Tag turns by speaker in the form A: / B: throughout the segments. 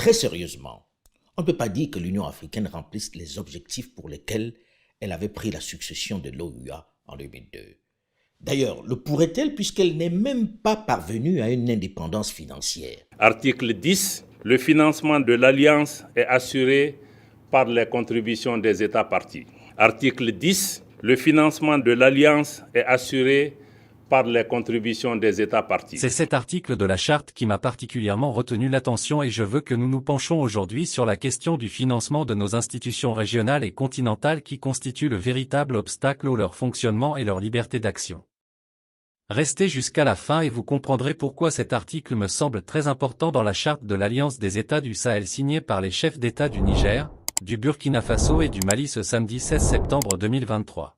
A: Très sérieusement, on ne peut pas dire que l'Union africaine remplisse les objectifs pour lesquels elle avait pris la succession de l'OUA en 2002. D'ailleurs, le pourrait-elle puisqu'elle n'est même pas parvenue à une indépendance financière?
B: Article 10. Le financement de l'Alliance est assuré par les contributions des États parties. Article 10. Le financement de l'Alliance est assuré par les contributions des États parties.
C: C'est cet article de la Charte qui m'a particulièrement retenu l'attention et je veux que nous nous penchions aujourd'hui sur la question du financement de nos institutions régionales et continentales qui constituent le véritable obstacle à leur fonctionnement et leur liberté d'action. Restez jusqu'à la fin et vous comprendrez pourquoi cet article me semble très important dans la Charte de l'Alliance des États du Sahel signée par les chefs d'État du Niger, du Burkina Faso et du Mali ce samedi 16 septembre 2023.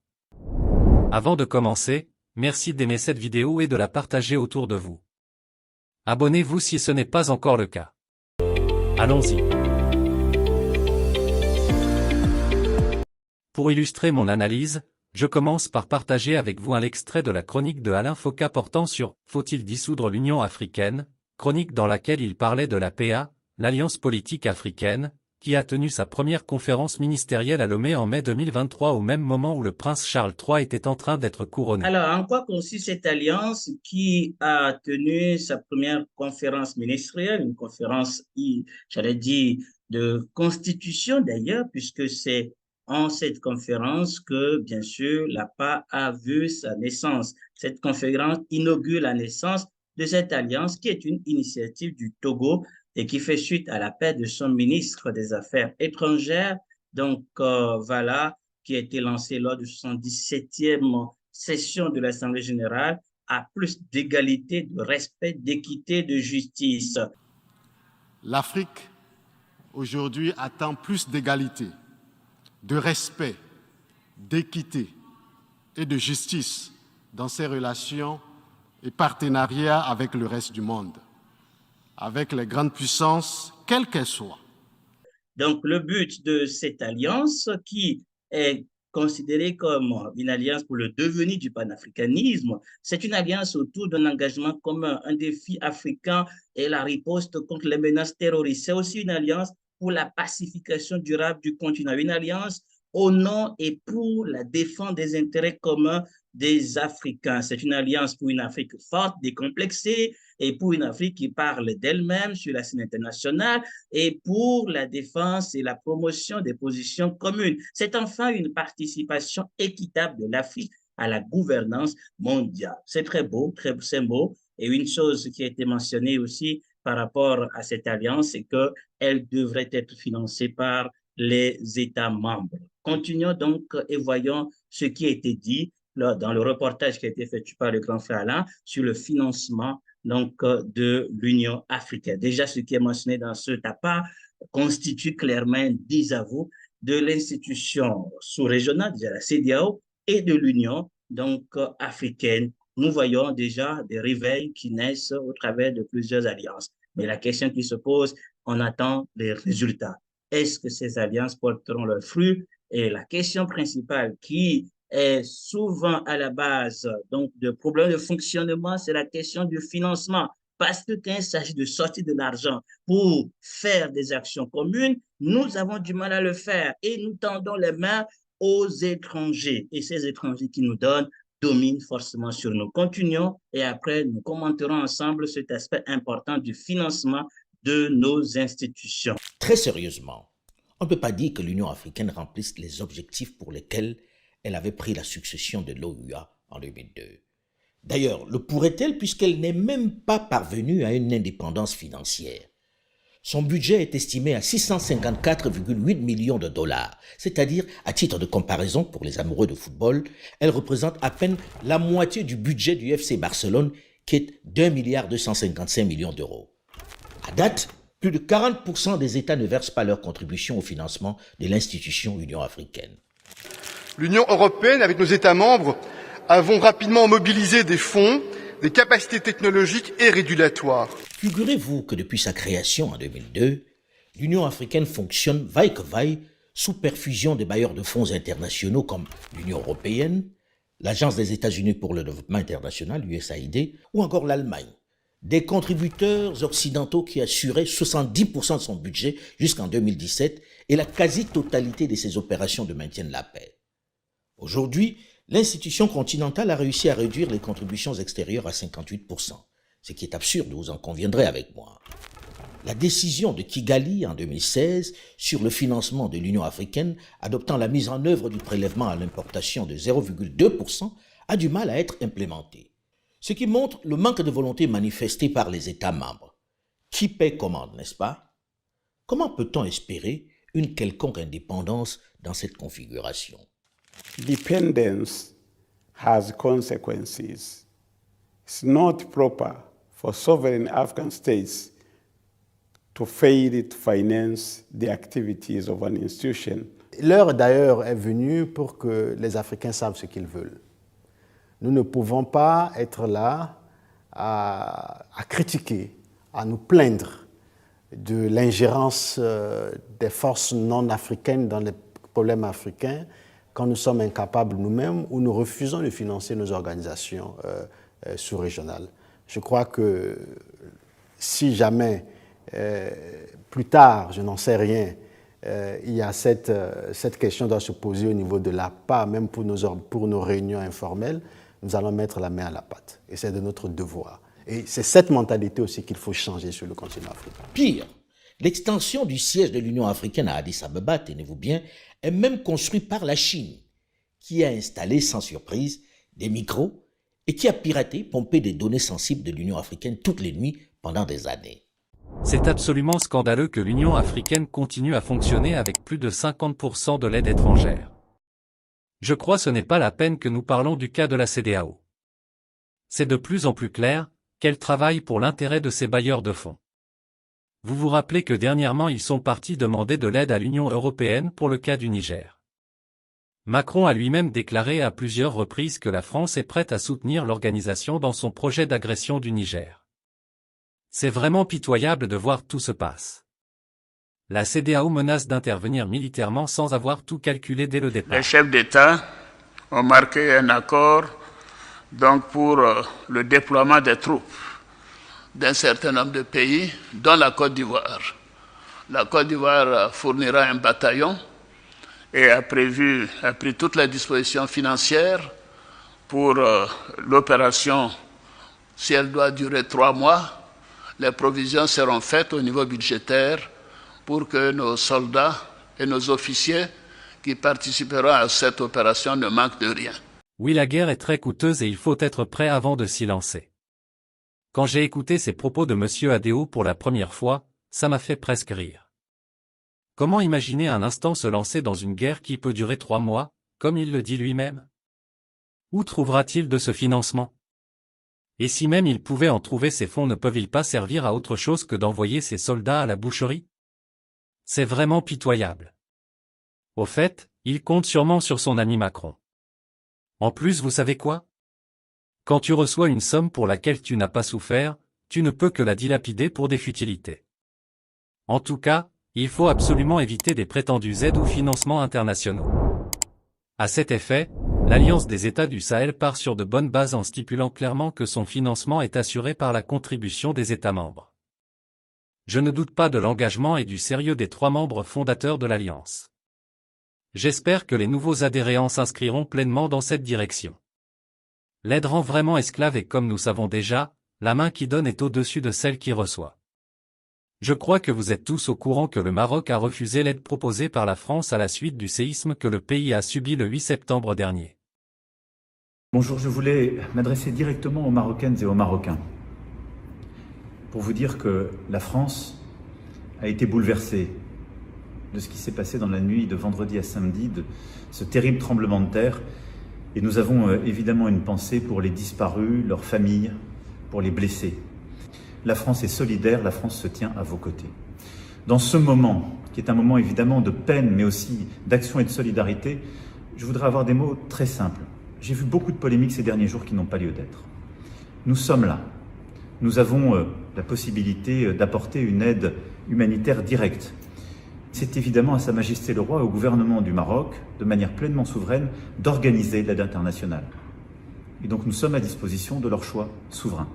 C: Avant de commencer, merci d'aimer cette vidéo et de la partager autour de vous. Abonnez-vous si ce n'est pas encore le cas. Allons-y. Pour illustrer mon analyse, je commence par partager avec vous un extrait de la chronique de Alain Foka portant sur « Faut-il dissoudre l'Union africaine ?», chronique dans laquelle il parlait de l'APA, l'Alliance politique africaine, qui a tenu sa première conférence ministérielle à Lomé en mai 2023 au même moment où le prince Charles III était en train d'être couronné.
D: Alors, en quoi consiste cette alliance qui a tenu sa première conférence ministérielle, une conférence, j'allais dire, de constitution d'ailleurs, puisque c'est en cette conférence que, bien sûr, l'APA a vu sa naissance. Cette conférence inaugure la naissance de cette alliance qui est une initiative du Togo et qui fait suite à l'appel de son ministre des Affaires étrangères, donc voilà, qui a été lancé lors de 77e session de l'Assemblée générale, à plus d'égalité, de respect, d'équité, de justice.
E: L'Afrique, aujourd'hui, attend plus d'égalité, de respect, d'équité et de justice dans ses relations et partenariats avec le reste du monde, avec les grandes puissances, quelles qu'elles soient.
D: Donc, le but de cette alliance, qui est considérée comme une alliance pour le devenir du panafricanisme, c'est une alliance autour d'un engagement commun, un défi africain et la riposte contre les menaces terroristes. C'est aussi une alliance pour la pacification durable du continent, une alliance au nom et pour la défense des intérêts communs des Africains. C'est une alliance pour une Afrique forte, décomplexée, et pour une Afrique qui parle d'elle-même sur la scène internationale, et pour la défense et la promotion des positions communes. C'est enfin une participation équitable de l'Afrique à la gouvernance mondiale. C'est très beau, c'est beau. Et une chose qui a été mentionnée aussi par rapport à cette alliance, c'est qu'elle devrait être financée par les États membres. Continuons donc et voyons ce qui a été dit dans le reportage qui a été fait par le grand frère Alain sur le financement donc, de l'Union africaine. Déjà, ce qui est mentionné dans ce TAPA constitue clairement un désaveu de l'institution sous-régionale, déjà la CEDEAO, et de l'Union donc africaine. Nous voyons déjà des réveils qui naissent au travers de plusieurs alliances. Mais la question qui se pose, on attend les résultats. Est-ce que ces alliances porteront leurs fruits? Et la question principale qui est souvent à la base donc, de problèmes de fonctionnement, c'est la question du financement. Parce que quand il s'agit de sortir de l'argent pour faire des actions communes, nous avons du mal à le faire et nous tendons les mains aux étrangers. Et ces étrangers qui nous donnent dominent forcément sur nous. Continuons et après, nous commenterons ensemble cet aspect important du financement de nos institutions.
A: Très sérieusement, on ne peut pas dire que l'Union africaine remplisse les objectifs pour lesquels elle avait pris la succession de l'OUA en 2002. D'ailleurs, le pourrait-elle puisqu'elle n'est même pas parvenue à une indépendance financière. Son budget est estimé à 654,8 millions de dollars, c'est-à-dire, à titre de comparaison pour les amoureux de football, elle représente à peine la moitié du budget du FC Barcelone qui est d'1,255 milliard d'euros. À date, plus de 40% des États ne versent pas leur contribution au financement de l'institution Union africaine.
F: L'Union européenne, avec nos États membres, avons rapidement mobilisé des fonds, des capacités technologiques et régulatoires.
A: Figurez-vous que depuis sa création en 2002, l'Union africaine fonctionne vaille que vaille sous perfusion des bailleurs de fonds internationaux comme l'Union européenne, l'Agence des États-Unis pour le développement international, USAID, ou encore l'Allemagne. des contributeurs occidentaux qui assuraient 70% de son budget jusqu'en 2017 et la quasi-totalité de ses opérations de maintien de la paix. Aujourd'hui, l'institution continentale a réussi à réduire les contributions extérieures à 58%, ce qui est absurde, vous en conviendrez avec moi. La décision de Kigali en 2016 sur le financement de l'Union africaine adoptant la mise en œuvre du prélèvement à l'importation de 0,2% a du mal à être implémentée. Ce qui montre le manque de volonté manifesté par les États membres. Qui paie commande, n'est-ce pas? Comment peut-on espérer une quelconque indépendance dans cette configuration?
G: Dependence has consequences. It's not proper for sovereign African states to fail to finance the activities of an institution.
H: L'heure d'ailleurs est venue pour que les Africains savent ce qu'ils veulent. Nous ne pouvons pas être là à critiquer, à nous plaindre de l'ingérence des forces non africaines dans les problèmes africains quand nous sommes incapables nous-mêmes ou nous refusons de financer nos organisations sous-régionales. Je crois que si jamais, plus tard, je n'en sais rien, il y a cette question doit se poser au niveau de l'APA, même pour nos réunions informelles, nous allons mettre la main à la pâte. Et c'est de notre devoir. Et c'est cette mentalité aussi qu'il faut changer sur le continent africain.
A: Pire, l'extension du siège de l'Union africaine à Addis Abeba, tenez-vous bien, est même construite par la Chine, qui a installé sans surprise des micros et qui a piraté, pompé des données sensibles de l'Union africaine toutes les nuits pendant des années.
C: C'est absolument scandaleux que l'Union africaine continue à fonctionner avec plus de 50% de l'aide étrangère. Je crois que ce n'est pas la peine que nous parlons du cas de la CEDEAO. C'est de plus en plus clair qu'elle travaille pour l'intérêt de ses bailleurs de fonds. Vous vous rappelez que dernièrement ils sont partis demander de l'aide à l'Union européenne pour le cas du Niger. Macron a lui-même déclaré à plusieurs reprises que la France est prête à soutenir l'organisation dans son projet d'agression du Niger. C'est vraiment pitoyable de voir tout se passe. La CEDEAO menace d'intervenir militairement sans avoir tout calculé dès le départ.
I: Les chefs d'État ont marqué un accord donc pour le déploiement des troupes d'un certain nombre de pays, dont la Côte d'Ivoire. La Côte d'Ivoire fournira un bataillon et a pris toutes les dispositions financières pour l'opération. Si elle doit durer 3 mois, les provisions seront faites au niveau budgétaire pour que nos soldats et nos officiers qui participeront à cette opération ne manquent de rien.
C: Oui, la guerre est très coûteuse et il faut être prêt avant de s'y lancer. Quand j'ai écouté ces propos de M. Adéo pour la première fois, ça m'a fait presque rire. Comment imaginer un instant se lancer dans une guerre qui peut durer 3 mois, comme il le dit lui-même? Où trouvera-t-il de ce financement? Et si même il pouvait en trouver, ces fonds ne peuvent-ils pas servir à autre chose que d'envoyer ses soldats à la boucherie? C'est vraiment pitoyable. Au fait, il compte sûrement sur son ami Macron. En plus, vous savez quoi? Quand tu reçois une somme pour laquelle tu n'as pas souffert, tu ne peux que la dilapider pour des futilités. En tout cas, il faut absolument éviter des prétendues aides ou financements internationaux. À cet effet, l'Alliance des États du Sahel part sur de bonnes bases en stipulant clairement que son financement est assuré par la contribution des États membres. Je ne doute pas de l'engagement et du sérieux des 3 membres fondateurs de l'Alliance. J'espère que les nouveaux adhérents s'inscriront pleinement dans cette direction. L'aide rend vraiment esclave et comme nous savons déjà, la main qui donne est au-dessus de celle qui reçoit. Je crois que vous êtes tous au courant que le Maroc a refusé l'aide proposée par la France à la suite du séisme que le pays a subi le 8 septembre dernier.
J: Bonjour, je voulais m'adresser directement aux Marocaines et aux Marocains pour vous dire que la France a été bouleversée de ce qui s'est passé dans la nuit de vendredi à samedi, de ce terrible tremblement de terre. Et nous avons évidemment une pensée pour les disparus, leurs familles, pour les blessés. La France est solidaire, la France se tient à vos côtés. Dans ce moment, qui est un moment évidemment de peine, mais aussi d'action et de solidarité, je voudrais avoir des mots très simples. J'ai vu beaucoup de polémiques ces derniers jours qui n'ont pas lieu d'être. Nous sommes là. Nous avons la possibilité d'apporter une aide humanitaire directe. C'est évidemment à Sa Majesté le Roi et au gouvernement du Maroc, de manière pleinement souveraine, d'organiser l'aide internationale. Et donc nous sommes à disposition de leur choix souverain.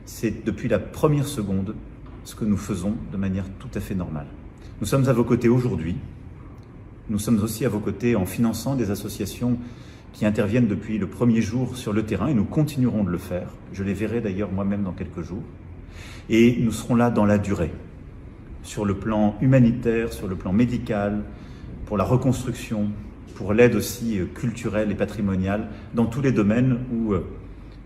J: c'est depuis la première seconde ce que nous faisons de manière tout à fait normale. Nous sommes à vos côtés aujourd'hui. Nous sommes aussi à vos côtés en finançant des associations qui interviennent depuis le premier jour sur le terrain et nous continuerons de le faire. Je les verrai d'ailleurs moi-même dans quelques jours. Et nous serons là dans la durée, sur le plan humanitaire, sur le plan médical, pour la reconstruction, pour l'aide aussi culturelle et patrimoniale, dans tous les domaines où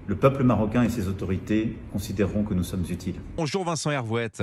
J: le peuple marocain et ses autorités considéreront que nous sommes utiles.
K: Bonjour Vincent Hervouette.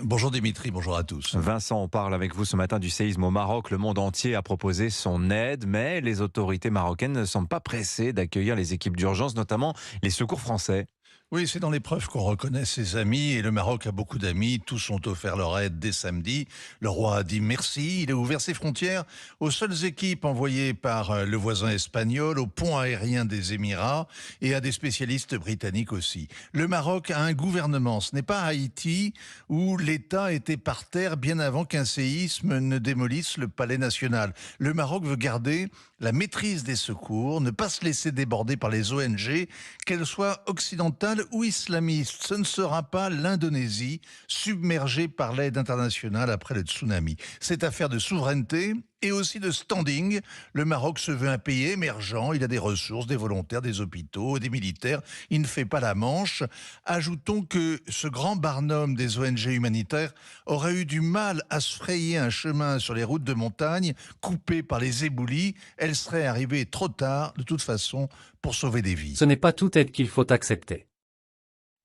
L: Bonjour Dimitri, bonjour à tous.
K: Vincent, on parle avec vous ce matin du séisme au Maroc. Le monde entier a proposé son aide, mais les autorités marocaines ne semblent pas pressées d'accueillir les équipes d'urgence, notamment les secours français.
L: Oui, c'est dans l'épreuve qu'on reconnaît ses amis et le Maroc a beaucoup d'amis. Tous ont offert leur aide dès samedi. Le roi a dit merci. Il a ouvert ses frontières aux seules équipes envoyées par le voisin espagnol, au pont aérien des Émirats et à des spécialistes britanniques aussi. Le Maroc a un gouvernement. Ce n'est pas Haïti où l'État était par terre bien avant qu'un séisme ne démolisse le palais national. Le Maroc veut garder la maîtrise des secours, ne pas se laisser déborder par les ONG, qu'elles soient occidentales ou islamistes. Ce ne sera pas l'Indonésie submergée par l'aide internationale après le tsunami. C'est affaire de souveraineté et aussi de standing. Le Maroc se veut un pays émergent. Il a des ressources, des volontaires, des hôpitaux, des militaires. Il ne fait pas la manche. Ajoutons que ce grand barnum des ONG humanitaires aurait eu du mal à se frayer un chemin sur les routes de montagne coupées par les éboulis. Elle serait arrivée trop tard, de toute façon, pour sauver des vies.
C: Ce n'est pas toute aide qu'il faut accepter.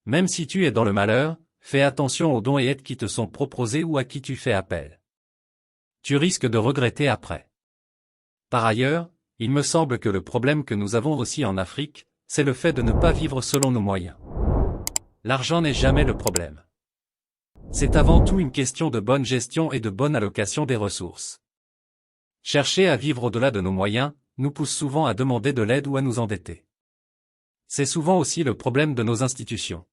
C: Même si tu es dans le malheur, fais attention aux dons et aides qui te sont proposés ou à qui tu fais appel. Tu risques de regretter après. Par ailleurs, il me semble que le problème que nous avons aussi en Afrique, c'est le fait de ne pas vivre selon nos moyens. L'argent n'est jamais le problème. C'est avant tout une question de bonne gestion et de bonne allocation des ressources. Chercher à vivre au-delà de nos moyens, nous pousse souvent à demander de l'aide ou à nous endetter. C'est souvent aussi le problème de nos institutions.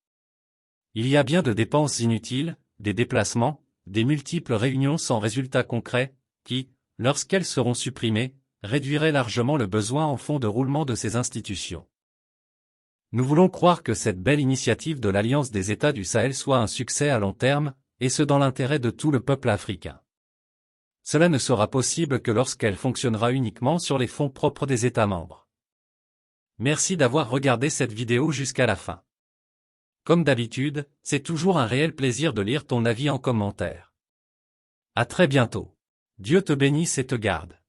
C: Il y a bien de dépenses inutiles, des déplacements, des multiples réunions sans résultat concret, qui, lorsqu'elles seront supprimées, réduiraient largement le besoin en fonds de roulement de ces institutions. Nous voulons croire que cette belle initiative de l'Alliance des États du Sahel soit un succès à long terme, et ce dans l'intérêt de tout le peuple africain. Cela ne sera possible que lorsqu'elle fonctionnera uniquement sur les fonds propres des États membres. Merci d'avoir regardé cette vidéo jusqu'à la fin. Comme d'habitude, c'est toujours un réel plaisir de lire ton avis en commentaire. À très bientôt. Dieu te bénisse et te garde.